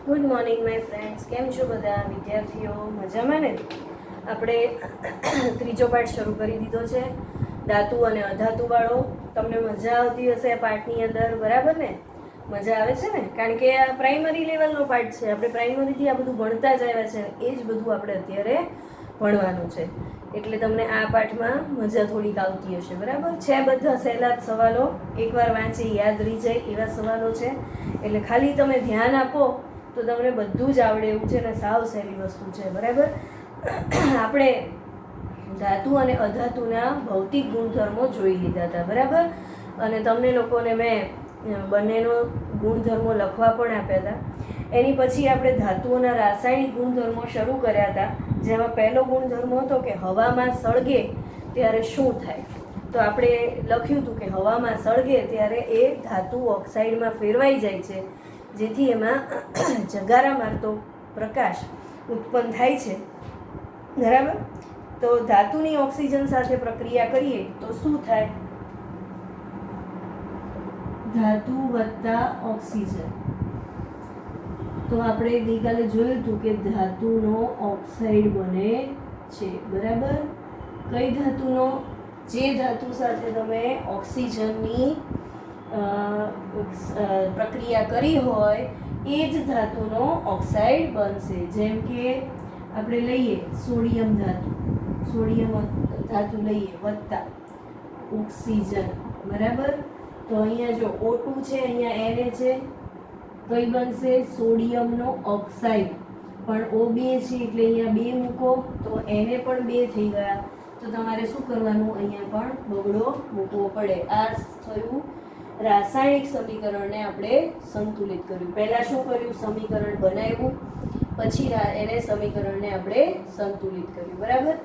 Good morning my friends, કેમ છો બધા વિદ્યાર્થીઓ? મજામાં ને? આપણે ત્રીજો પાઠ શરૂ કરી દીધો છે, ધાતુ અને અધાતુવાળો. તમને મજા આવતી હશે આ પાઠની અંદર, બરાબર ને? મજા આવે છે ને? કારણ કે આ પ્રાઇમરી લેવલનો પાઠ છે. આપણે પ્રાઇમરીથી આ બધું ભણતા જ આવ્યા છે, એ જ બધું આપણે અત્યારે ભણવાનું છે. એટલે તમને આ પાઠમાં મજા થોડીક આવતી હશે, બરાબર છે? બધા સહેલા જ સવાલો, એકવાર વાંચી યાદ રહી જાય એવા સવાલો છે. એટલે ખાલી તમે ધ્યાન આપો તો તમને બધું જ આવડે એવું છે, અને સાવ સહેલી વસ્તુ છે, બરાબર. આપણે ધાતુ અને અધાતુના ભૌતિક ગુણધર્મો જોઈ લીધા હતા, બરાબર. અને તમને લોકોને મેં બંનેનો ગુણધર્મો લખવા પણ આપ્યા હતા. એની પછી આપણે ધાતુઓના રાસાયણિક ગુણધર્મો શરૂ કર્યા હતા, જેમાં પહેલો ગુણધર્મ હતો કે હવામાં સળગે ત્યારે શું થાય. તો આપણે લખ્યું હતું કે હવામાં સળગે ત્યારે એ ધાતુ ઓક્સાઇડમાં ફેરવાઈ જાય છે, જેથી એમાં જગારા મારતો પ્રકાશ ઉત્પન્ન થાય છે, બરાબર. તો ધાતુની ઓક્સિજન સાથે પ્રક્રિયા કરીએ તો શું થાય? ધાતુ વત્તા ઓક્સિજન. તો આપણે ગઈકાલે જોયું હતું કે ધાતુનો ઓક્સાઇડ બને છે, બરાબર. કઈ ધાતુનો? જે ધાતુ સાથે તમે ઓક્સિજનની પ્રક્રિયા કરી હોય એ જ ધાતુનો ઓક્સાઇડ બનશે. જેમ કે આપણે લઈએ સોડિયમ ધાતુ, સોડિયમ ધાતુ લઈએ વત્તા ઓક્સિજન, બરાબર. તો અહીંયા જો O2 છે, અહીંયા Na છે, કઈ બનશે? સોડિયમનો ઓક્સાઇડ. પણ O2 છે એટલે અહીંયા 2 મૂકો તો Na પણ 2 થઈ ગયા. તો તમારે શું કરવાનું? અહીંયા પણ બગડો મૂકવો પડે. આ થયું રાસાયણિક સમીકરણને આપણે સંતુલિત કર્યું. પહેલા શું કર્યું? સમીકરણ બનાવ્યું, પછી એને સમીકરણને આપણે સંતુલિત કર્યું, બરાબર.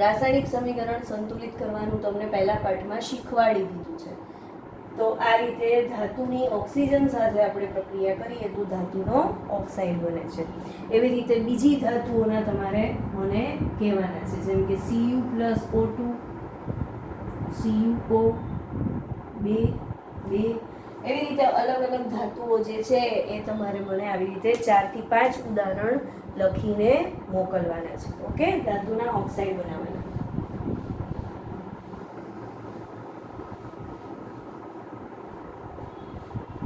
રાસાયણિક સમીકરણ સંતુલિત કરવાનું તમને પહેલા પાઠમાં શીખવાડી દીધું છે. તો આ રીતે ધાતુની ઓક્સિજન સાથે આપણે પ્રક્રિયા કરીએ તો ધાતુનો ઓક્સાઇડ બને છે. એવી રીતે બીજી ધાતુઓના તમારે મને કહેવાના છે, જેમ કે Cu + O2, CuO 2 એવી રીતે અલગ અલગ ધાતુઓ જે છે એ તમારે મને આવી રીતે 4 થી 5 ઉદાહરણ લખીને મોકલવાના છે. ઓકે, ધાતુના ઓક્સાઇડ બનાવવાના.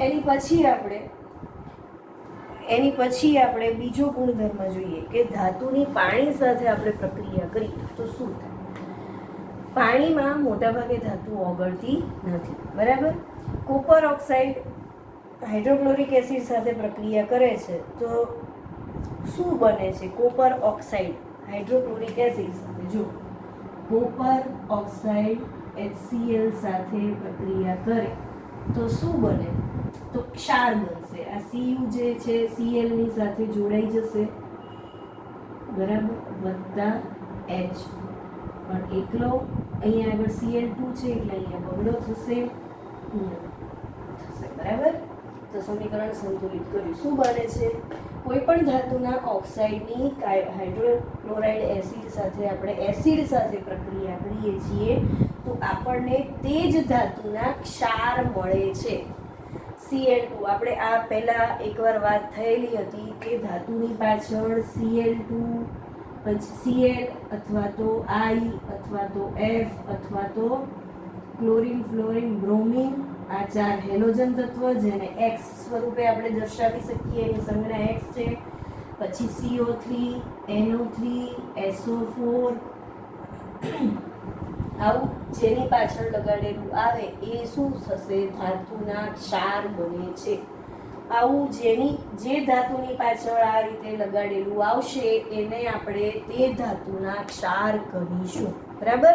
એની પછી આપણે બીજો ગુણધર્મ જોઈએ કે ધાતુની પાણી સાથે આપણે પ્રક્રિયા કરીએ તો શું થાય. પાણીમાં મોટાભાગે ધાતુ ઓગળતી નથી, બરાબર. કોપર ઓક્સાઇડ હાઇડ્રોક્લોરિક એસિડ સાથે પ્રક્રિયા કરે છે તો શું બને છે? કોપર ઓક્સાઇડ હાઇડ્રોક્લોરિક એસિડ સાથે, જો કોપર ઓક્સાઇડ HCl સાથે પ્રક્રિયા કરે તો શું બને? તો ક્ષાર બનશે. આ Cu જે છે Cl ની સાથે જોડાઈ જશે, બરાબર, વત્તા H. પણ એકલો અહીંયા આગળ Cl2 છે એટલે અહીંયા બગડો થશે, બરાબર. તો સમીકરણ સંતુલિત કર્યું. શું બને છે? કોઈ પણ ધાતુના ઓક્સાઇડની હાઇડ્રોક્લોરાઇડ એસિડ સાથે આપણે એસિડ સાથે પ્રક્રિયા કરીએ છીએ તો આપણને તે જ ધાતુના ક્ષાર મળે છે, Cl2. આપણે આ પહેલા એકવાર વાત થયેલી હતી કે ધાતુની પાછળ Cl2 પછી Cl અથવા તો I અથવા તો F અથવા તો ક્લોરીન, ફ્લોરીન, બ્રોમિન, આ 4 હેલોજન તત્વ જેને X સ્વરૂપે આપણે દર્શાવી શકીએ, એની સંજ્ઞા X છે. પછી CO3, NO3, SO4, આવું જેની પાછળ લગાડેલું આવે એ શું થશે? ધાતુના ક્ષાર બને છે. આવું જે ધાતુની પાછળ આ રીતે લગાડેલું આવશે એને આપણે તે ધાતુના ક્ષાર કહીશું, બરાબર.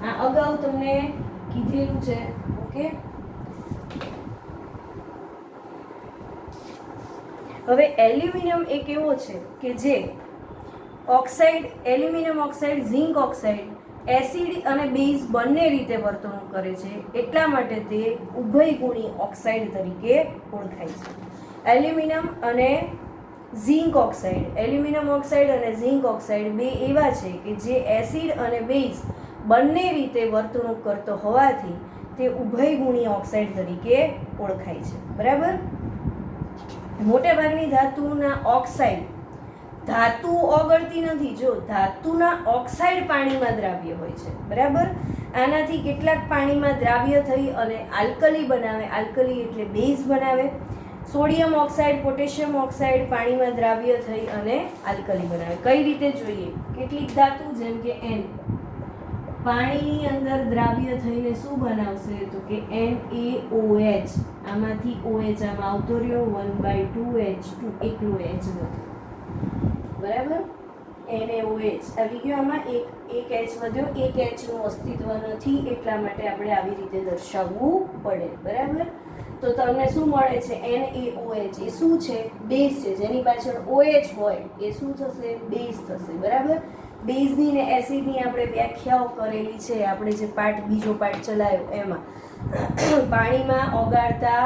આ અગાઉ તમને કીધેલું છે, ઓકે. હવે એલ્યુમિનિયમ એક એવો છે કે જે oxide, aluminium oxide, zinc oxide acid અને બેઝ બંને રીતે વર્તણૂક કરે છે, એટલા માટે તે ઉભયગુણી ઓક્સાઇડ તરીકે ઓળખાય છે. એલ્યુમિનિયમ અને ઝિંક ઓક્સાઇડ, એલ્યુમિનિયમ ઓક્સાઇડ અને ઝિંક ઓક્સાઇડ બે એવા છે કે જે એસિડ અને બેઝ બંને રીતે વર્તણૂક કરતો હોવાથી તે ઉભયગુણી ઓક્સાઇડ તરીકે ઓળખાય છે. બરાબર. મોટેભાગની ધાતુના ઓક્સાઇડ, ધાતુ ઓગળતી નથી, જો ધાતુના ઓક્સાઇડ પાણીમાં દ્રાવ્ય હોય છે. બરાબર. આનાથી કેટલાક પાણીમાં દ્રાવ્ય થઈ અને આલ્કલી બનાવે. આલ્કલી એટલે બેઝ બનાવે. સોડિયમ ઓક્સાઇડ, પોટેશિયમ ઓક્સાઇડ પાણીમાં દ્રાવ્ય થઈ અને આલ્કલી બનાવે. કઈ રીતે જોઈએ? કેટલીક ધાતુ જેમ કે N પાણીની અંદર દ્રાવ્ય થઈને શું બનાવશે? તો કે NaOH. આમાંથી OH આમાં આવતો રહ્યો, 1/2H2 એકલો H વધ્યો. બરાબર. NaOH આવી ગયો. આમાં એક H વધ્યો, એક H નું અસ્તિત્વ નથી, એટલા માટે આપણે આવી રીતે દર્શાવવું પડે. બરાબર. તો તમને શું મળે છે? NaOH. એ શું છે? બેઝ છે. જેની પાછળ OH હોય એ શું થશે? બેઝ થશે. બરાબર. બેઝની ને એસિડની આપણે વ્યાખ્યાઓ કરેલી છે. આપણે જે બીજો પાર્ટ ચલાવ્યો એમાં પાણીમાં ઓગાળતા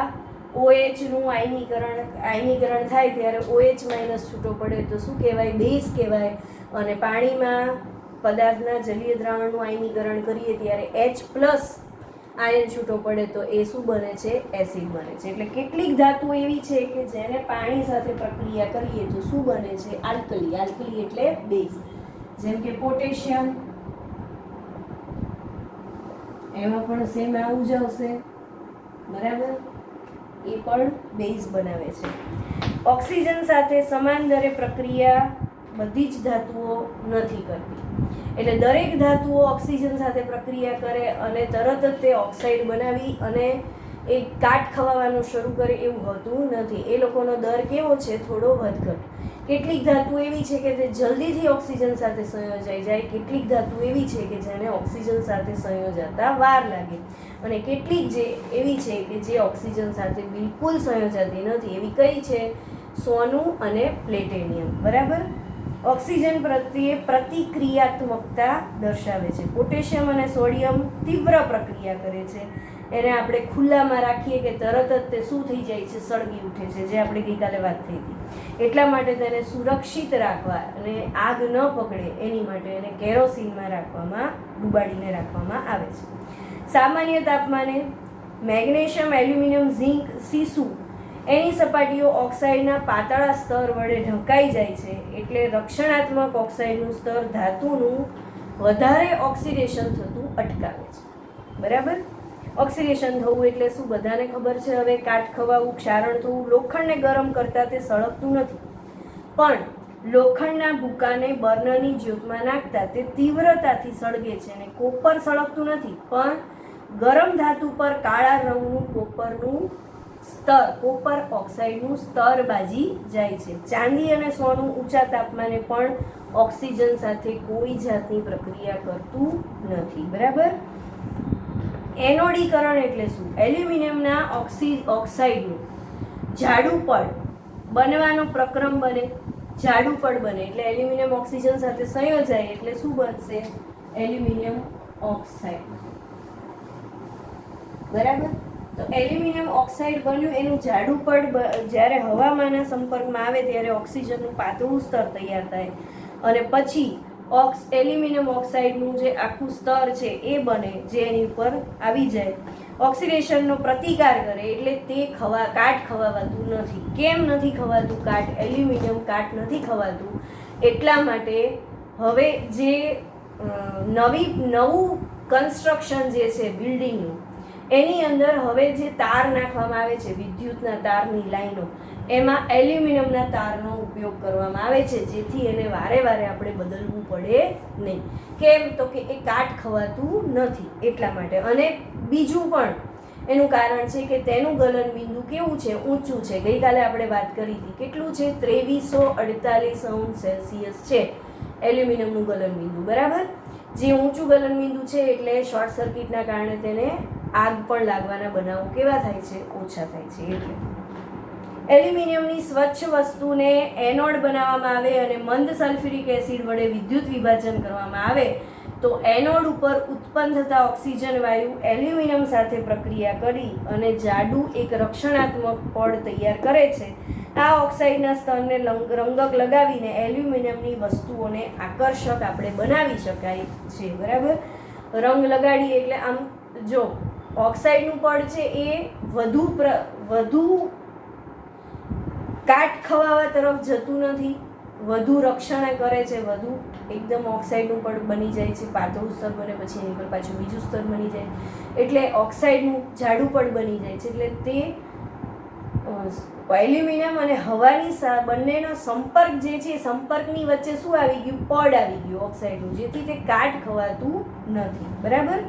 OH નું આયનીકરણ થાય ત્યારે OH માઇનસ છૂટો પડે તો શું કહેવાય? બેઝ કહેવાય. અને પાણીમાં પદાર્થના જલીય દ્રાવણનું આયનીકરણ કરીએ ત્યારે H+ આયન છૂટો પડે તો એ શું બને છે? એસિડ બને છે. એટલે કેટલીક ધાતુ એવી છે કે જેને પાણી સાથે પ્રક્રિયા કરીએ તો શું બને છે? આલ્કલી. આલ્કલી એટલે બેઝ. જેમ કે પોટેશિયમ, એમાં પણ સેમ આવું જ આવશે. બરાબર. એ પણ બેઝ બનાવે છે. ઓક્સિજન સાથે સમાન દરે પ્રક્રિયા બધી જ ધાતુઓ નથી કરતી. એટલે દરેક ધાતુઓ ઓક્સિજન સાથે પ્રક્રિયા કરે અને તરત જ તે ઓક્સાઇડ બનાવી અને એ કાટ ખવાવાનું શરૂ કરે એવું હોતું નથી. એ લોકોનો દર કેવો છે? થોડો વધઘટ. કેટલીક ધાતુ એવી છે કે તે જલ્દીથી ઓક્સિજન સાથે સંયોજાઈ જાય, કેટલીક ધાતુ એવી છે કે જેને ઓક્સિજન સાથે સંયોજાતા વાર લાગે, અને કેટલીક જે એવી છે કે જે ઓક્સિજન સાથે બિલકુલ સંયોજાતી નથી. એવી કઈ છે? સોનું અને પ્લેટિનિયમ. બરાબર. ઓક્સિજન પ્રત્યે પ્રતિક્રિયાત્મકતા દર્શાવે છે. પોટેશિયમ અને સોડિયમ તીવ્ર પ્રક્રિયા કરે છે. એને આપણે ખુલ્લામાં રાખીએ કે તરત જ તે શું થઈ જાય છે? સળગી ઉઠે છે, જે આપણે ગઈકાલે વાત થઈ હતી. એટલા માટે તેને સુરક્ષિત રાખવા અને આગ ન પકડે એની માટે એને કેરોસીનમાં ડુબાડીને રાખવામાં આવે છે. સામાન્ય તાપમાને મેગ્નેશિયમ, એલ્યુમિનિયમ, ઝિંક, સીસુ એની સપાટીઓ ઓક્સાઇડના પાતળા સ્તર વડે ઢંકાઈ જાય છે. એટલે રક્ષણાત્મક ઓક્સાઇડનું સ્તર ધાતુનું વધારે ઓક્સિડેશન થતું અટકાવે છે. બરાબર. ઓક્સિડેશન થવું એટલે શું? બધાને ખબર છે હવે. કાટ ખવાવું, ક્ષારણ થવું. લોખંડને ગરમ કરતાં તે સળગતું નથી, પણ લોખંડના ભૂકાને બર્નરની જ્યોતમાં નાખતા તે તીવ્રતાથી સળગે છે. અને કોપર સળગતું નથી, પણ ગરમ ધાતુ પર કાળા રંગનું કોપર ઓક્સાઇડનું સ્તર બાજી જાય છે. ચાંદી અને સોનું ઊંચા તાપમાને પણ ઓક્સિજન સાથે કોઈ જાતની પ્રક્રિયા કરતું નથી. બરાબર. એનોડીકરણ એટલે શું? એલ્યુમિનિયમના ઓક્સાઇડનું જાડું પડ બનવાનો પ્રક્રમ બને, જાડું પડ બને. એટલે એલ્યુમિનિયમ ઓક્સિજન સાથે સંયોજાય એટલે શું બનશે? Aluminium oxide. બરાબર. તો એલ્યુમિનિયમ ઓક્સાઇડ બન્યું, એનું જાડું પડ જ્યારે હવામાનના સંપર્કમાં આવે ત્યારે ઓક્સિજનનું પાતળું સ્તર તૈયાર થાય અને પછી એલ્યુમિનિયમ ઓક્સાઇડનું જે આખું સ્તર છે એ બને, જે એની ઉપર આવી જાય, ઓક્સિડેશનનો પ્રતિકાર કરે. એટલે તે કાટ ખવાતું નથી. કેમ નથી ખવાતું કાટ? એલ્યુમિનિયમ કાટ નથી ખવાતું એટલા માટે હવે જે નવું કન્સ્ટ્રક્શન જે છે બિલ્ડિંગનું, એની અંદર હવે જે તાર નાખવામાં આવે છે, વિદ્યુતના તારની લાઈનો, એમાં એલ્યુમિનિયમના તારનો ઉપયોગ કરવામાં આવે છે, જેથી એને વારે વારે આપણે બદલવું પડે નહીં. કેમ? તો કે એ કાટ ખવાતું નથી એટલા માટે. અને બીજું પણ એનું કારણ છે કે તેનું ગલનબિંદુ કેવું છે? ઊંચું છે. ગઈકાલે આપણે વાત કરી હતી. કેટલું છે? 2348°C છે એલ્યુમિનિયમનું ગલનબિંદુ. બરાબર. જે ઊંચું ગલનબિંદુ છે એટલે શોર્ટ સર્કિટના કારણે તેને આગ પણ લાગવાના બનાવો કેવા થાય છે? ઓછા થાય છે. એટલે એલ્યુમિનિયમની સ્વચ્છ વસ્તુને એનોડ બનાવવામાં આવે અને મંદ સલ્ફ્યુરિક એસિડ વડે વિદ્યુત વિભાજન કરવામાં આવે તો એનોડ ઉપર ઉત્પન્ન થતા ઓક્સિજન વાયુ એલ્યુમિનિયમ સાથે પ્રક્રિયા કરી અને જાડું એક રક્ષણાત્મક પડ તૈયાર કરે છે. આ ઓક્સાઇડના સ્તરને રંગક લગાવીને એલ્યુમિનિયમની વસ્તુઓને આકર્ષક આપણે બનાવી શકાય છે. બરાબર. રંગ લગાડીએ એટલે આમ જો ઓક્સાઇડનું પડ છે એ વધુ કાટ ખવાવા તરફ જતું નથી, વધુ રક્ષણ કરે છે, વધુ એકદમ ઓક્સાઇડનું પડ બની જાય છે, પાતળું સ્તર બને પછી એની પર પાછું બીજું સ્તર બની જાય, એટલે ઓક્સાઇડનું જાડું પડ બની જાય છે. એટલે તે એલ્યુમિનિયમ અને હવાની બંનેનો સંપર્ક જે છે સંપર્કની વચ્ચે શું આવી ગયું? પડ આવી ગયું ઓક્સાઇડનું, જેથી તે કાટ ખવાતું નથી. બરાબર.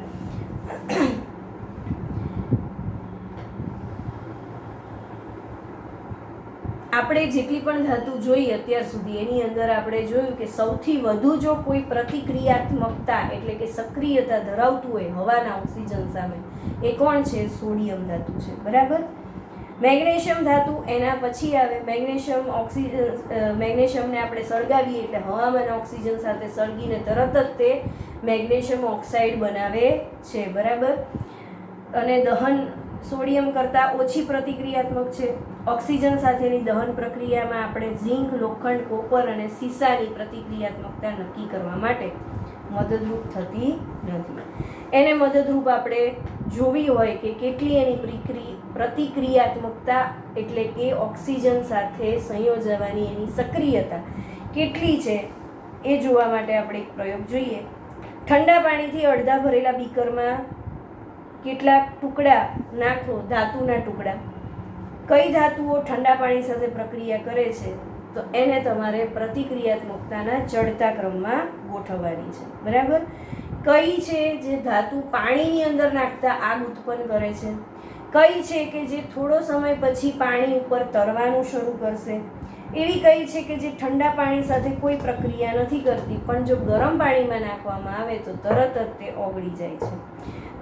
આપણે જેટલી પણ ધાતુ જોઈ અત્યાર સુધી એની અંદર આપણે જોયું કે સૌથી વધુ જો કોઈ પ્રતિક્રિયાત્મકતા એટલે કે સક્રિયતા ધરાવતું હોય હવાના ઓક્સિજન સામે એ કોણ છે? સોડિયમ ધાતુ છે. બરાબર. મેગ્નેશિયમ ધાતુ એના પછી આવે. મેગ્નેશિયમને આપણે સળગાવીએ એટલે હવામાન ઓક્સિજન સાથે સળગીને તરત જ તે મેગ્નેશિયમ ઓક્સાઇડ બનાવે છે. બરાબર. અને દહન સોડિયમ કરતાં ઓછી પ્રતિક્રિયાત્મક છે. ઓક્સિજન સાથેની દહન પ્રક્રિયામાં આપણે ઝીંક, લોખંડ, કોપર અને સીસાની પ્રતિક્રિયાત્મકતા નક્કી કરવા માટે મદદરૂપ થતી નથી. એને મદદરૂપ આપણે જોવી હોય કે કેટલી એની પ્રતિક્રિયાત્મકતા એટલે કે ઓક્સિજન સાથે સંયોજવાની એની સક્રિયતા કેટલી છે એ જોવા માટે આપણે એક પ્રયોગ જોઈએ. ઠંડા પાણીથી અડધા ભરેલા બીકરમાં કેટલાક ટુકડા નાખો, ધાતુના ટુકડા. કઈ ધાતુઓ ઠંડા પાણી સાથે પ્રક્રિયા કરે છે તો એને તમારે પ્રતિક્રિયાત્મકતાના ચડતા ક્રમમાં ગોઠવવાની છે. બરાબર. કઈ છે જે ધાતુ પાણીની અંદર નાખતા આગ ઉત્પન્ન કરે છે? કઈ છે કે જે થોડો સમય પછી પાણી ઉપર તરવાનું શરૂ કરશે? એવી કઈ છે કે જે ઠંડા પાણી સાથે કોઈ પ્રક્રિયા નથી કરતી પણ જો ગરમ પાણીમાં નાખવામાં આવે તો તરત જ તે ઓગળી જાય છે?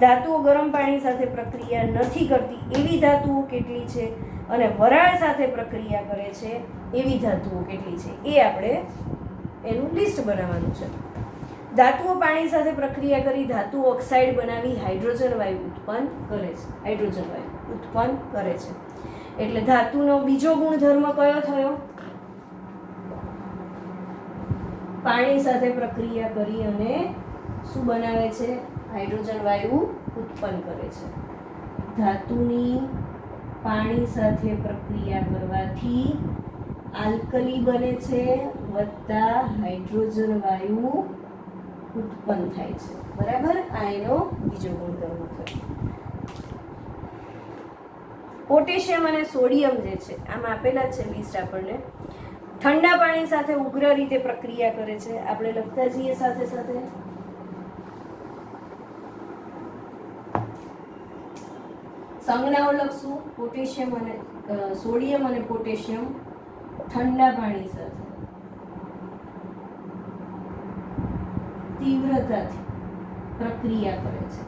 ધાતુઓ ગરમ પાણી સાથે પ્રક્રિયા નથી કરતી એવી ધાતુઓ કેટલી છે અને વરાળ સાથે પ્રક્રિયા કરે છે એવી ધાતુઓ કેટલી છે એ આપણે એનું લિસ્ટ બનાવવાનું છે. ધાતુઓ પાણી સાથે પ્રક્રિયા કરી ધાતુ ઓક્સાઇડ બનાવી હાઇડ્રોજન વાયુ ઉત્પન્ન કરે છે. હાઇડ્રોજન વાયુ ઉત્પન્ન કરે છે એટલે ધાતુનો બીજો ગુણધર્મ કયો થયો? પાણી સાથે પ્રક્રિયા કરી અને શું બનાવે છે? હાઇડ્રોજન વાયુ ઉત્પન્ન કરે છે. ધાતુની પાણી સાથે પ્રક્રિયા કરવાથી આલ્કલી બને છે વત્તા હાઇડ્રોજન વાયુ ઉત્પન્ન થાય છે. બરાબર. આ એનો બીજો ગુણધર્મ થયો. પોટેશિયમ અને સોડિયમ જે છે આમાં આપેલા છે લિસ્ટ આપણને. ઠંડા પાણી સાથે ઉગ્ર રીતે પ્રક્રિયા કરે છે. આપણે લખતા જઈએ સાથે સાથે. સંજ્ઞાઓ લખશું. પોટેશિયમ અને સોડિયમ અને પોટેશિયમ ઠંડા પાણી સાથે તીવ્રતાથી પ્રક્રિયા કરે છે.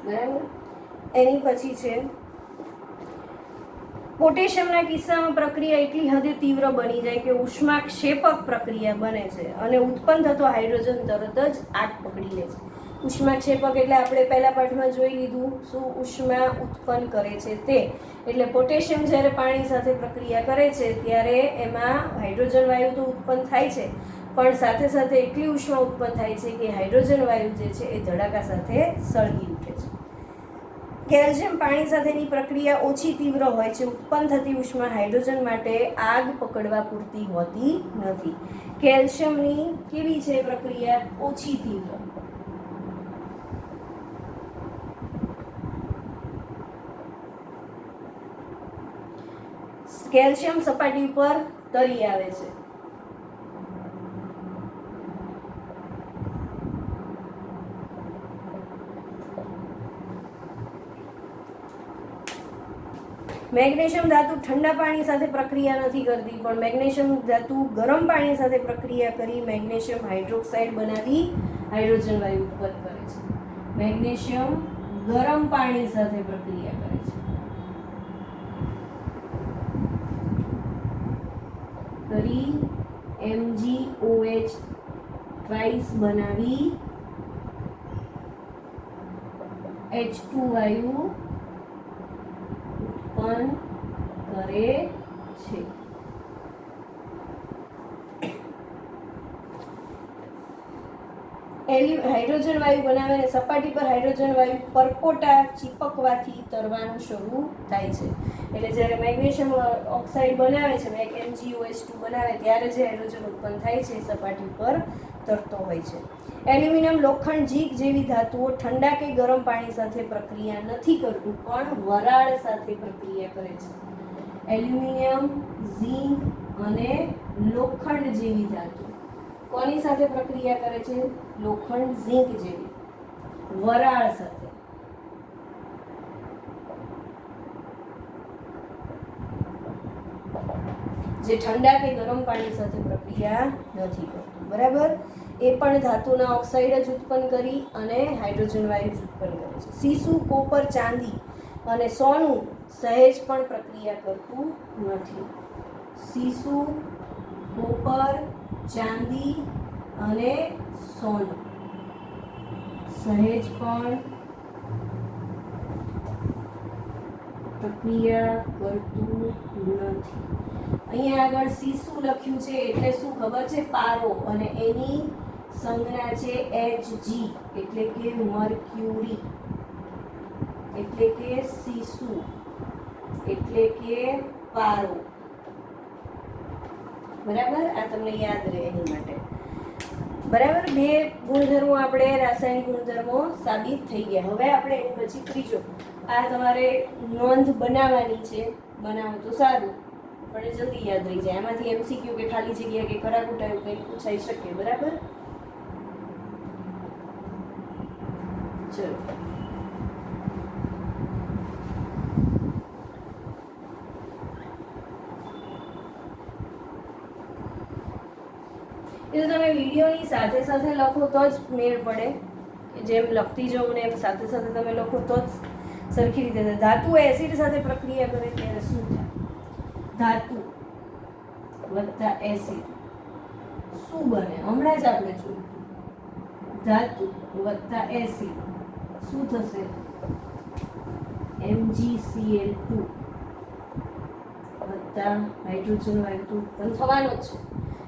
બરાબર. એની પછી છે પોટેશિયમના કિસ્સામાં પ્રક્રિયા એટલી હદે તીવ્ર બની જાય કે ઉષ્માક્ષેપક પ્રક્રિયા બને છે અને ઉત્પન્ન થતો હાઇડ્રોજન તરત જ આગ પકડી લે છે. ઉષ્માક્ષેપક એટલે આપણે પહેલા પાઠમાં જોઈ લીધું શું ઉષ્મા ઉત્પન્ન કરે છે તે. એટલે પોટેશિયમ જ્યારે પાણી સાથે પ્રક્રિયા કરે છે ત્યારે એમાં હાઇડ્રોજન વાયુ તો ઉત્પન્ન થાય છે પણ સાથે સાથે એટલી ઉષ્મા ઉત્પન્ન થાય છે કે હાઇડ્રોજન વાયુ જે છે એ ધડાકા સાથે સળગી ઉઠે છે. કેલ્શિયમ પાણી સાથેની પ્રક્રિયા ઓછી તીવ્ર હોય છે. ઉત્પન્ન થતી ઉષ્મા હાઇડ્રોજન માટે આગ પકડવા પૂરતી હોતી નથી. કેલ્શિયમની કેવી છે પ્રક્રિયા? ઓછી તીવ્ર. કેલ્શિયમ સપાટી પર તરી આવે છે. મેગ્નેશિયમ ધાતુ ઠંડા પાણી સાથે પ્રક્રિયા નથી કરતી પણ મેગ્નેશિયમ ધાતુ ગરમ પાણી સાથે પ્રક્રિયા કરી મેગ્નેશિયમ હાઇડ્રોક્સાઇડ બનાવી હાઇડ્રોજન વાયુ ઉત્પન્ન કરે છે. મેગ્નેશિયમ ગરમ પાણી સાથે પ્રક્રિયા કરે છે કરી MgOH ટ્વાઇસ બનાવી H2 વાયુ ઉત્પન્ન કરે છે. હાઇડ્રોજન વાયુ બનાવે અને સપાટી પર હાઇડ્રોજન વાયુ પરપોટા ચીપકવાથી તરવાનું શરૂ થાય છે. એટલે જ્યારે મેગ્નેશિયમ ઓક્સાઇડ બનાવે છે, MgOH2 બનાવે ત્યારે જે હાઇડ્રોજન ઉત્પન્ન થાય છે સપાટી પર તરતો હોય છે. એલ્યુમિનિયમ, લોખંડ, ઝીંક જેવી ધાતુઓ ઠંડા કે ગરમ પાણી સાથે પ્રક્રિયા નથી કરતું, પણ વરાળ સાથે પ્રક્રિયા કરે છે. એલ્યુમિનિયમ, ઝીંક અને લોખંડ જેવી ધાતુ કોની સાથે પ્રક્રિયા કરે છે? લોખંડ, ઝીંક જેવી વરાળ સાથે. જે ઠંડા કે ગરમ પાણી સાથે પ્રક્રિયા નથી કરતું. બરાબર? એ પણ ધાતુના ઓક્સાઇડ જ ઉત્પન્ન કરી અને હાઇડ્રોજન વાયુ જ ઉત્પન્ન કરે છે. સીસુ, કોપર, ચાંદી અને સોનું સહેજ પણ પ્રક્રિયા કરતું નથી. સીસુ, કોપર, ચાંદી અને સોનું સહેજ પણ પ્રક્રિયા કરતું નથી. અહીંયા આગળ સીસુ લખ્યું છે એટલે શું ખબર છે? પારો. અને એની સંજ્ઞા છે Hg એટલે કે મર્ક્યુરી, એટલે કે સીસુ એટલે કે પારો. બરાબર? આ તમને યાદ રહે એની માટે. બરાબર? બે ગુણધર્મો આપણે રાસાયણિક ગુણધર્મો સાબિત થઈ ગયા. હવે આપણે એની પછી ત્રીજો, આ તમારે નોંધ બનાવવાની છે. બનાવો તો સારું, પણ જલ્દી યાદ રહી જાય. એમાંથી MCQ કે ખાલી જગ્યા કે ખરા ખોટા એવું કંઈક પૂછાઈ શકે. બરાબર? ચલો, એ તો તમે વિડીયોની સાથે સાથે લખો તો જ મેળ પડે. જેમ લખતી જાઉં ને એમ સાથે સાથે તમે લખો તો જ સરખી રીતે થાય. ધાતુ એસિડ સાથે પ્રક્રિયા કરે ત્યારે શું થાય? ધાતુ વત્તા એસિડ શું બને? હમણાં જ આપણે જોયું. ધાતુ વત્તા એસિડ શું થશે? MgCl2 વત્તા હાઇડ્રોજન વાયુ ઉત્પન્ન થવાનો જ છે.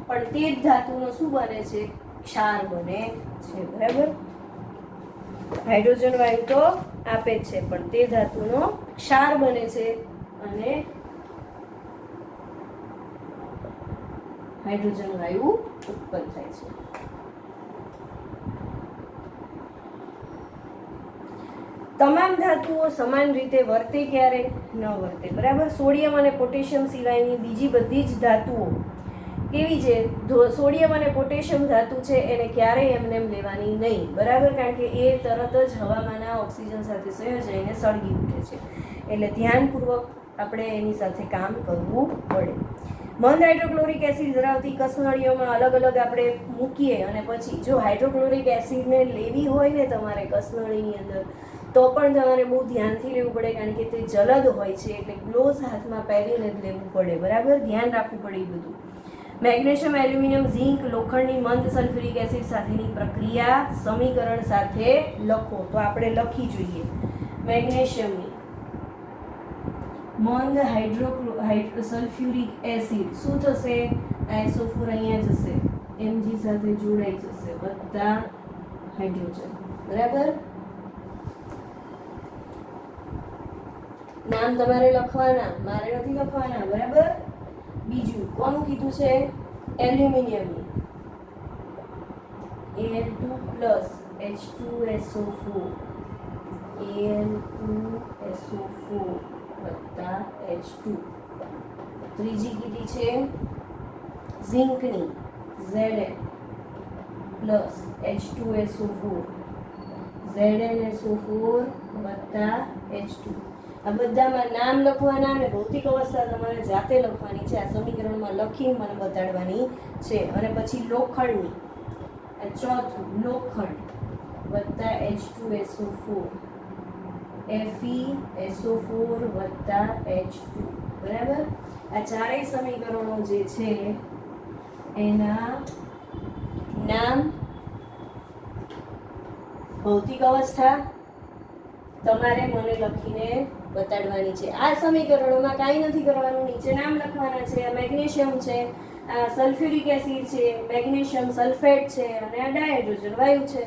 પણ તે જ ધાતુનો શું બને છે? ક્ષાર બને છે. બરાબર? હાઇડ્રોજન વાયુ તો આપે જ છે, પણ તે ધાતુનો ક્ષાર બને છે અને હાઇડ્રોજન વાયુ ઉત્પન્ન થાય છે. તમામ ધાતુઓ સમાન રીતે વર્તે ક્યારે? ન વર્તે. બરાબર? સોડિયમ અને પોટેશિયમ સિવાયની બીજી બધી જ ધાતુઓ કેવી છે? સોડિયમ અને પોટેશિયમ ધાતુ છે એને ક્યારેય એમને લેવાની નહીં. બરાબર? કારણ કે એ તરત જ હવામાંના ઓક્સિજન સાથે સંયોજાઈને સળગી ઉઠે છે. એટલે ધ્યાનપૂર્વક આપણે એની સાથે કામ કરવું પડે. મંદ હાઇડ્રોક્લોરિક એસિડ ધરાવતી કસનળીઓમાં અલગ અલગ આપણે મૂકીએ અને પછી જો હાઇડ્રોક્લોરિક એસિડને લેવી હોય ને તમારે કસનળીની અંદર, તો પણ તમારે બહુ ધ્યાનથી લેવું પડે, કારણ કે તે જલદ હોય છે. એટલે ગ્લોવ્સ હાથમાં પહેરીને જ લેવું પડે. બરાબર? ધ્યાન રાખવું પડે એ બધું. મેગ્નેશિયમ, એલ્યુમિનિયમ, ઝીંક, લોખંડની મંદ સલ્ફ્યુરિક એસિડ સાથેની પ્રક્રિયા સમીકરણ સાથે લખો. તો આપણે લખી જોઈએ. મેગ્નેશિયમની મંદ સલ્ફ્યુરિક એસિડ શું થશે? SO4 અહીંયા જશે, Mg સાથે જોડાઈ જશે, વત્તા હાઇડ્રોજન. બરાબર? નામ તમારે લખવાના, મારે નથી લખવાના. બરાબર? બીજું કોનું કીધું છે? એલ્યુમિનિયમની Al2 H2SO4, Al2SO4 વત્તા H2. ત્રીજી કીધી છે ઝિંકની Zn પ્લસ H2SO4, ZnSO4 વત્તા H2. આ બધામાં નામ લખવાના અને ભૌતિક અવસ્થા તમારે જાતે લખવાની છે. આ સમીકરણમાં લખીને મને બતાડવાની છે. અને પછી લોખંડની, આ ચોથું લોખંડ વત્તા H2SO4, FeSO4 વત્તા H2. બરાબર? આ ચારેય સમીકરણો જે છે એના નામ, ભૌતિક અવસ્થા તમારે મને લખીને બતાડવાની છે. આ સમીકરણોમાં કાંઈ નથી કરવાનું, નીચે નામ લખવાના છે. આ મેગ્નેશિયમ છે, આ સલ્ફ્યુરિક એસિડ છે, મેગ્નેશિયમ સલ્ફેટ છે અને આ ડાયહાઇડ્રોજન વાયુ છે.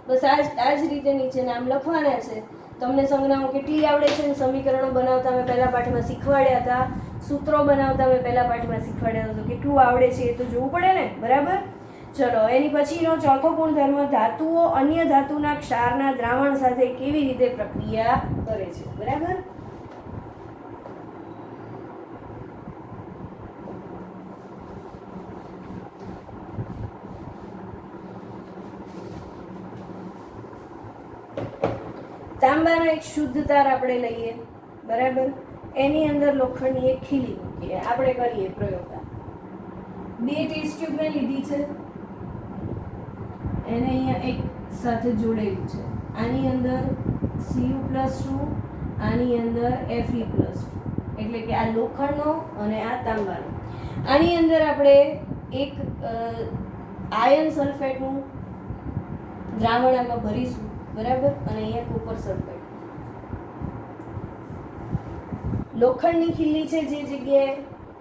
બસ આ જ રીતે નીચે નામ લખવાના છે. તમને સંજ્ઞાઓ કેટલી આવડે છે ને સમીકરણો બનાવતા મેં પહેલા પાઠમાં શીખવાડ્યા હતા, સૂત્રો બનાવતા મેં પહેલા પાઠમાં શીખવાડ્યા હતા, તો કેટલું આવડે છે એ તો જોવું પડે ને, બરાબર. ચલો, એની પછીનો ચોથો ગુણધર્મ, ધાતુઓ અન્ય ધાતુના ક્ષારના દ્રાવણ સાથે કેવી રીતે પ્રક્રિયા કરે છે, બરાબર. તાંબાનો એક શુદ્ધ તાર આપણે લઈએ, બરાબર. એની અંદર લોખંડની એક ખીલી મૂકીએ, આપણે કરીએ પ્રયોગ. 2 ટેસ્ટ ટ્યુબ મેં લીધી છે, એને અહીંયા એક સાથે જોડેલું છે. આની અંદર Cu+2, આની અંદર Fe+2, એટલે કે આ લોખંડનો અને આ તાંબાનો. આની અંદર આપણે એક આયર્ન સલ્ફેટનું દ્રાવણ આમાં ભરીશું, બરાબર. અને અહીંયા કોપર સલ્ફેટ. લોખંડની ખીલી છે જે જગ્યાએ,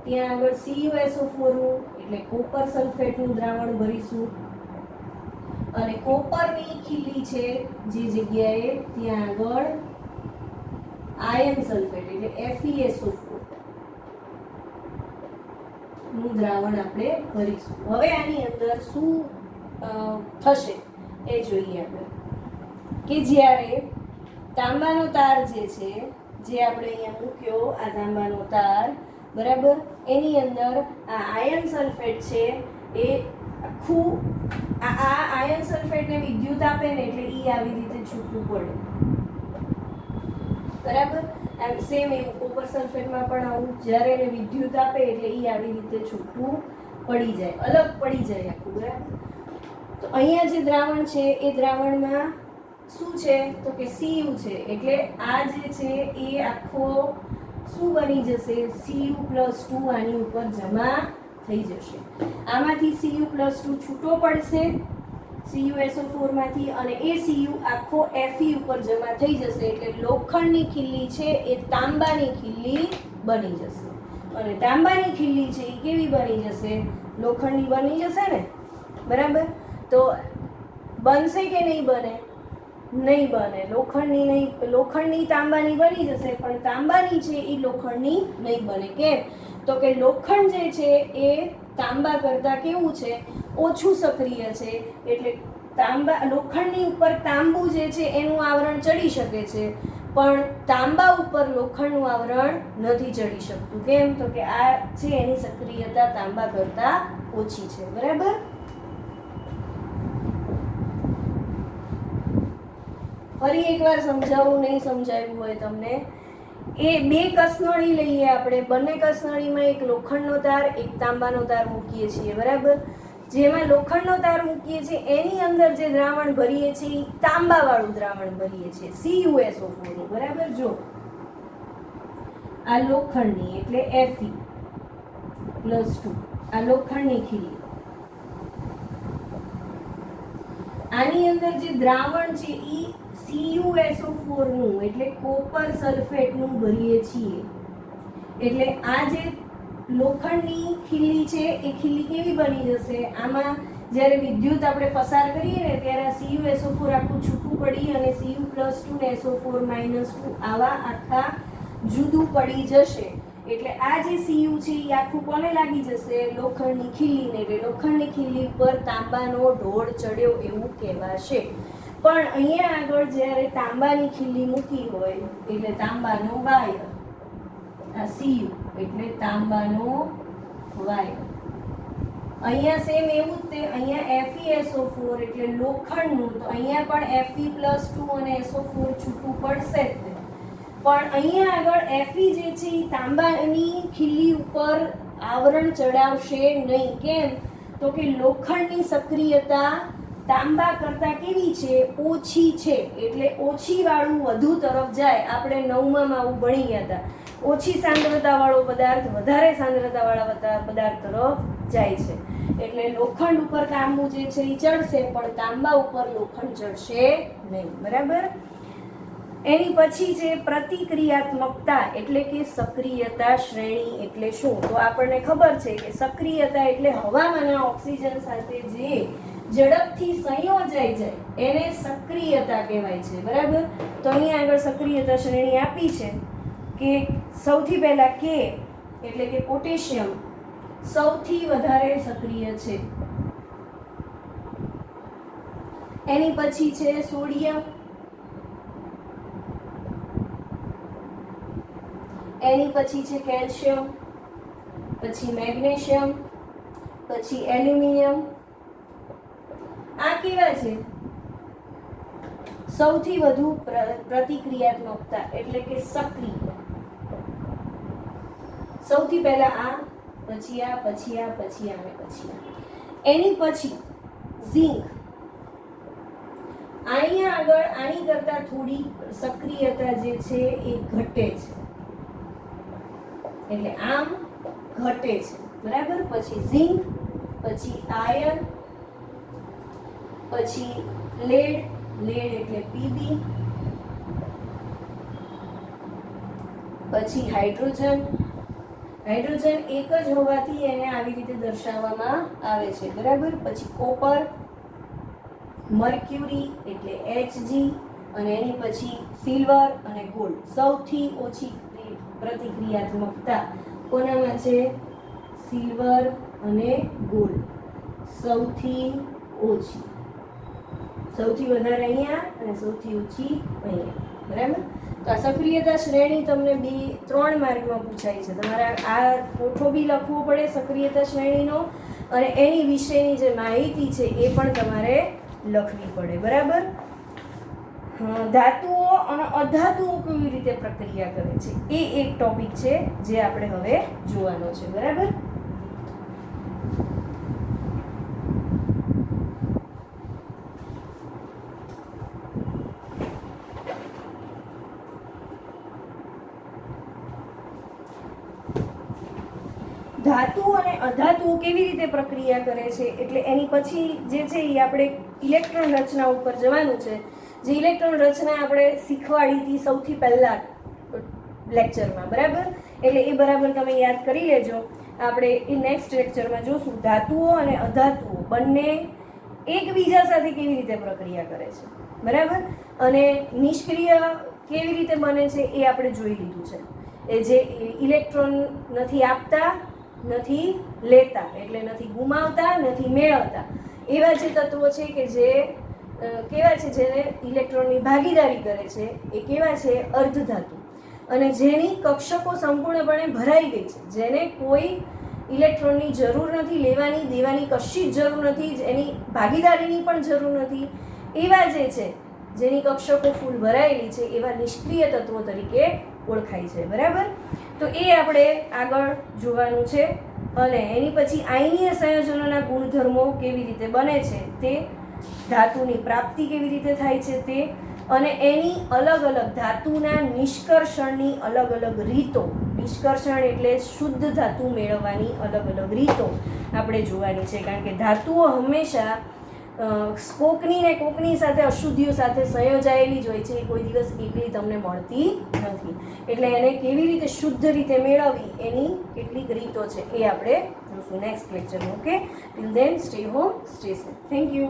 ત્યાં આગળ CuSO4 નું એટલે કોપર સલ્ફેટનું દ્રાવણ ભરીશું. અને કોપરની ખીલી છે જે જગ્યાએ, ત્યાં આગળ આયર્ન સલ્ફેટ એટલે FeSO4 નું દ્રાવણ આપણે ભરીશું. હવે આની અંદર શું થશે એ જોઈએ આપણે, કે જ્યારે તાંબાનો તાર જે છે, જે આપણે અહીંયા મૂક્યો, આ તાંબાનો તાર, બરાબર, એની અંદર આ આયર્ન સલ્ફેટ છે એ આખું આ આયર્ન સલ્ફેટને વિદ્યુત આપે ને એટલે એ આવી રીતે છૂટવું પડે, બરાબર. એમ સેમ એવું કોપર સલ્ફેટમાં પણ આવું, જ્યારે એને વિદ્યુત આપે એટલે એ આવી રીતે છૂટવું પડી જાય, અલગ પડી જાય આખું, બરાબર. તો અહીંયા જે દ્રાવણ છે એ દ્રાવણમાં શું છે તો કે Cu છે, એટલે આ જે છે એ આખો શું બની જશે, Cu+2 આની ઉપર જમા થઈ જશે. આમાંથી Cu+2 છૂટો પડશે CuSO4 માંથી, અને એ Cu આખો Fe ઉપર જમા થઈ જશે, એટલે લોખંડની ખીલી છે એ તાંબાની ખીલી બની જશે. અને તાંબાની ખીલી છે એ કેવી બની જશે, લોખંડની બની જશે ને, બરાબર. તો બનશે કે નહીં બને, નહીં બને. લોખંડની તાંબાની બની જશે, પણ તાંબાની છે એ લોખંડની નહીં બને. કેમ તો કે લોખંડ જે છે એ તાંબા કરતાં કેવું છે, ઓછું સક્રિય છે, એટલે લોખંડની ઉપર તાંબુ જે છે એનું આવરણ ચડી શકે છે, પણ તાંબા ઉપર લોખંડનું આવરણ નથી ચડી શકતું. કેમ તો કે આ છે એની સક્રિયતા તાંબા કરતાં ઓછી છે, બરાબર. ફરી એકવાર સમજાવું, નહીં સમજાવ્યું હોય તમને. એ 2 કસનળી લઈએ આપણે, બંને કસનળીમાં એક લોખંડનો તાર, એક તાંબાનો તાર મૂકીએ છીએ, બરાબર. જેમાં લોખંડનો તાર મૂકીએ છીએ એની અંદર જે દ્રાવણ ભરીએ છીએ એ તાંબાવાળું દ્રાવણ ભરીએ છીએ, CuSO4 નું, બરાબર. જો આ લોખંડની એટલે Fe+2, આ લોખંડની ખીલી. આની અંદર જે દ્રાવણ છે એ CuSO4 નું એટલે કોપર સલ્ફેટનું ભરીએ છીએ. એટલે આ જે લોખંડની ખીલી છે એ ખીલી કેવી બની જશે, આમાં જ્યારે વિદ્યુત આપણે પસાર કરીએ ને ત્યારે CuSO4 આખું છૂટું પડી અને Cu+2 ને SO4-2 આવા આખા જુદું પડી જશે. એટલે આ જે Cu છે એ આખું કોને લાગી જશે, લોખંડની ખીલીને. એટલે લોખંડની ખીલી પર તાંબાનો ઢોળ ચડ્યો એવું કહેવાશે. પણ અહીંયા આગળ જ્યારે તાંબાની ખીલી મૂકી હોય એટલે તાંબાનો વાયર, આ Cu એટલે તાંબાનો વાયર. અહીંયા સેમ એવું જ તે, અહીંયા FeSO4 એટલે લોખંડનું, તો અહીંયા પણ Fe+2 અને SO4 છૂટું પડશે જ. પણ અહીંયા આગળ Fe જે છે એ તાંબાની ખીલી ઉપર આવરણ ચડાવશે નહીં. કેમ તો કે લોખંડની સક્રિયતા તાંબા કરતાં કેવી છે, ઓછી છે. એટલે ઓછી વાળું વધુ તરફ જાય. આપણે 9માં આવું ભણી ગયા હતા, ઓછી સાંદ્રતા વાળો પદાર્થ વધારે સાંદ્રતા વાળા પદાર્થ તરફ જાય છે. એટલે લોખંડ ઉપર તાંબુ જે છે એ ચડશે, પણ તાંબા ઉપર લોખંડ ચડશે નહીં. બરાબર. એની પછી છે પ્રતિક્રિયાત્મકતા એટલે કે સક્રિયતા શ્રેણી એટલે શું? તો આપણને ખબર છે કે સક્રિયતા એટલે હવામાંના ઓક્સિજન સાથે જે ઝડપથી સંયોજાઈ જાય એને સક્રિયતા કહેવાય છે. બરાબર. તો અહીંયા આગળ સક્રિયતા શ્રેણી આપી છે કે સૌથી પહેલા કે એટલે કે પોટેશિયમ સૌથી વધારે સક્રિય છે. એની પછી છે સોડિયમ, એની પછી છે કેલ્શિયમ, પછી મેગ્નેશિયમ, પછી એલ્યુમિનિયમ. આ કેવા છે? સૌથી વધુ પ્રતિક્રિયાત્મકતા એટલે કે સક્રિય. સૌથી પહેલા આ, પછી આ, પછી આ, પછી આ અને પછી આ. એની પછી ઝિંક. અહીંયા આગળ આની કરતા થોડી સક્રિયતા જે છે એ ઘટે છે, એટલે આમ ઘટે છે. બરાબર. પછી ઝિંક, પછી આયર્ન, પછી લેડ, લેડ એટલે પીબી, પછી હાઇડ્રોજન. હાઇડ્રોજન એક જ હોવાથી એને આવી રીતે દર્શાવવામાં આવે છે. બરાબર. પછી કોપર, મર્ક્યુરી એટલે Hg, અને એની પછી સિલ્વર અને ગોલ્ડ. સૌથી ઓછી પ્રતિક્રિયાત્મકતા કોનામાં છે? સિલ્વર અને ગોલ્ડ. સૌથી ઓછી, સૌથી વધારે અહીંયા અને સૌથી ઓછી અહીંયા. બરાબર. તો આ સક્રિયતા શ્રેણી તમને 2-3 માર્કમાં પૂછાય છે. તમારે આ કોઠો બી લખવો પડે સક્રિયતા શ્રેણીનો, અને એની વિશેની જે માહિતી છે એ પણ તમારે લખવી પડે. બરાબર. ધાતુઓ અને અધાતુઓ કેવી રીતે પ્રક્રિયા કરે છે એ એક ટોપિક છે જે આપણે હવે જોવાનો છે. બરાબર. ધાતુઓ અને અધાતુઓ કેવી રીતે પ્રક્રિયા કરે છે એટલે એની પછી જે છે એ આપણે ઇલેક્ટ્રોન રચના ઉપર જવાનું છે. જે ઇલેક્ટ્રોન રચના આપણે શીખવાડી હતી સૌથી પહેલા લેક્ચરમાં. બરાબર. એટલે એ બરાબર તમે યાદ કરી લેજો. આપણે એ નેક્સ્ટ લેક્ચરમાં જોશું ધાતુઓ અને અધાતુઓ બંને એકબીજા સાથે કેવી રીતે પ્રક્રિયા કરે છે. બરાબર. અને નિષ્ક્રિય કેવી રીતે બને છે એ આપણે જોઈ લીધું છે. એ જે ઇલેક્ટ્રોન નથી આપતા, નથી લેતા, એટલે નથી ગુમાવતા, નથી મેળવતા, એવા જે તત્વો છે કે જે કેવા છે? જેને ઇલેક્ટ્રોનની ભાગીદારી કરે છે એ કેવા છે? અર્ધધાતુ. અને જેની કક્ષકો સંપૂર્ણપણે ભરાઈ ગઈ છે, જેને કોઈ ઇલેક્ટ્રોનની જરૂર નથી, લેવાની દેવાની કશી જ જરૂર નથી, એની ભાગીદારીની પણ જરૂર નથી, એવા જે છે જેની કક્ષકો ફૂલ ભરાયેલી છે એવા નિષ્ક્રિય તત્વો તરીકે ઓળખાય છે. બરાબર. તો એ આપણે આગળ જોવાનું છે. અને એની પછી આયનીય સંયોજનોના ગુણધર્મો કેવી રીતે બને છે તે, ધાતુની પ્રાપ્તિ કેવી રીતે થાય છે તે, અને એની અલગ અલગ ધાતુના નિષ્કર્ષણની અલગ અલગ રીતો. નિષ્કર્ષણ એટલે શુદ્ધ ધાતુ મેળવવાની અલગ અલગ રીતો આપણે જોવાની છે. કારણ કે ધાતુઓ હંમેશા કોકની ને કોકની સાથે અશુદ્ધિઓ સાથે સંયોજાયેલી જ હોય છે. એ કોઈ દિવસ એકલી તમને મળતી નથી. એટલે એને કેવી રીતે શુદ્ધ રીતે મેળવવી એની કેટલીક રીતો છે એ આપણે જોશું નેક્સ્ટ લેક્ચરમાં. Okay. Till then stay home, stay safe. Thank you.